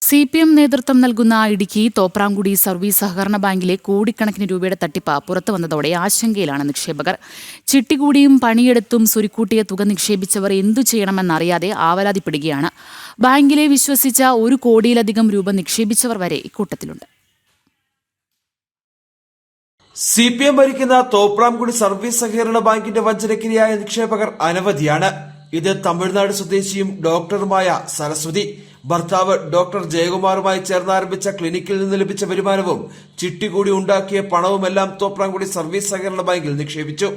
CPM നേതൃത്വം നൽകുന്ന Idukki Thopramkudy service സഹകരണ ബാങ്കിലെ കോടിക്കണക്കിന് രൂപയുടെ തട്ടിപ്പ് പുറത്തുവന്നതോടെ ആശങ്കയിലാണ് നിക്ഷേപകർ. ചിട്ടികൂടിയും പണിയെടുത്തും സ്വരുക്കൂട്ടിയ തുക നിക്ഷേപിച്ചവർ എന്തു ചെയ്യണമെന്നറിയാതെ ആവലാതിപ്പെടുകയാണ്. ബാങ്കിലെ വിശ്വസിച്ച 1 കോടിയിലധികം രൂപ നിക്ഷേപിച്ചവർ വരെ ഇക്കൂട്ടത്തിലുണ്ട്. CPM ഭരിക്കുന്ന തോപ്രാംകുടി സർവീസ് സഹകരണ ബാങ്കിന്റെ വഞ്ചനക്കിരയായ നിക്ഷേപകർ അനവധിയാണ്. ഇത് തമിഴ്നാട് സ്വദേശിയും ഡോക്ടറുമായ സരസ്വതി, ഭർത്താവ് ഡോക്ടർ ജയകുമാറുമായി ചേർന്ന് ആരംഭിച്ച ക്ലിനിക്കിൽ നിന്ന് ലഭിച്ച വരുമാനവും ചിട്ടികൂടി ഉണ്ടാക്കിയ പണവുമെല്ലാം തോപ്രാംകുടി സർവീസ് സഹകരണ ബാങ്കിൽ നിക്ഷേപിച്ചു.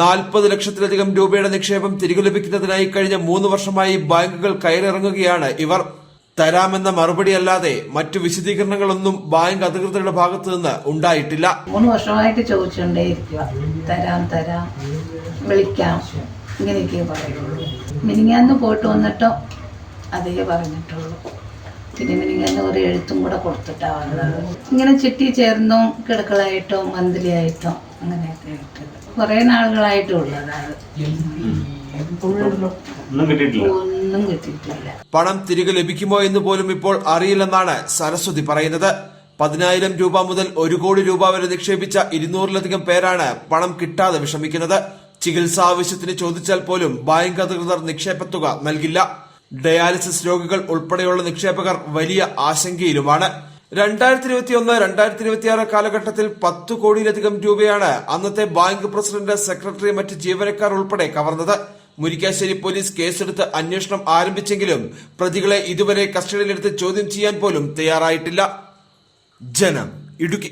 40 ലക്ഷത്തിലധികം രൂപയുടെ നിക്ഷേപം തിരികെ ലഭിക്കുന്നതിനായി കഴിഞ്ഞ 3 വർഷമായി ബാങ്കുകൾ കയറിറങ്ങുകയാണ് ഇവർ. തരാമെന്ന മറുപടിയല്ലാതെ മറ്റു വിശദീകരണങ്ങളൊന്നും ബാങ്ക് അധികൃതരുടെ ഭാഗത്തു നിന്ന് ഉണ്ടായിട്ടില്ല. 3 വർഷമായിട്ട് ചോദിച്ചുകൊണ്ടേയിരിക്കുക, തരാം വിളിക്കാം, ഇങ്ങനെയൊക്കെ പറയുള്ളൂ. മിനിങ്ങാന്ന് പോയിട്ട് വന്നിട്ടോ അതേ പറഞ്ഞിട്ടുള്ളൂ. പിന്നെ മിനിങ്ങാന്ന് ഒരു എഴുത്തും കൂടെ കൊടുത്തിട്ടാ വന്നത്. ഇങ്ങനെ ചിട്ടി ചേർന്നോ കിടക്കളായിട്ടോ മന്ത്ലി ആയിട്ടോ അങ്ങനെയൊക്കെ ആയിട്ട് കുറെ നാളുകളായിട്ടുള്ളതാണ്. ഒന്നും കിട്ടിയിട്ടില്ല. പണം തിരികെ ലഭിക്കുമോ എന്ന് പോലും ഇപ്പോൾ അറിയില്ലെന്നാണ് സരസ്വതി പറയുന്നത്. 10,000 രൂപ മുതൽ 1 കോടി രൂപ വരെ നിക്ഷേപിച്ച 200-ലധികം പേരാണ് പണം കിട്ടാതെ വിഷമിക്കുന്നത്. ചികിത്സാ ആവശ്യത്തിന് ചോദിച്ചാൽ പോലും ബാങ്ക് അധികൃതർ നിക്ഷേപത്തുക നൽകില്ല. ഡയാലിസിസ് രോഗികൾ ഉൾപ്പെടെയുള്ള നിക്ഷേപകർ വലിയ ആശങ്കയിലുമാണ്. 2021-2026 കാലഘട്ടത്തിൽ 10 കോടിയിലധികം രൂപയാണ് അന്നത്തെ ബാങ്ക് പ്രസിഡന്റ്, സെക്രട്ടറി, മറ്റ് ജീവനക്കാർ ഉൾപ്പെടെ കവർന്നത്. മുരിക്കാശ്ശേരി പോലീസ് കേസെടുത്ത് അന്വേഷണം ആരംഭിച്ചെങ്കിലും പ്രതികളെ ഇതുവരെ കസ്റ്റഡിയിലെടുത്ത് ചോദ്യം ചെയ്യാൻ പോലും തയ്യാറായിട്ടില്ല. ജനം, ഇടുക്കി.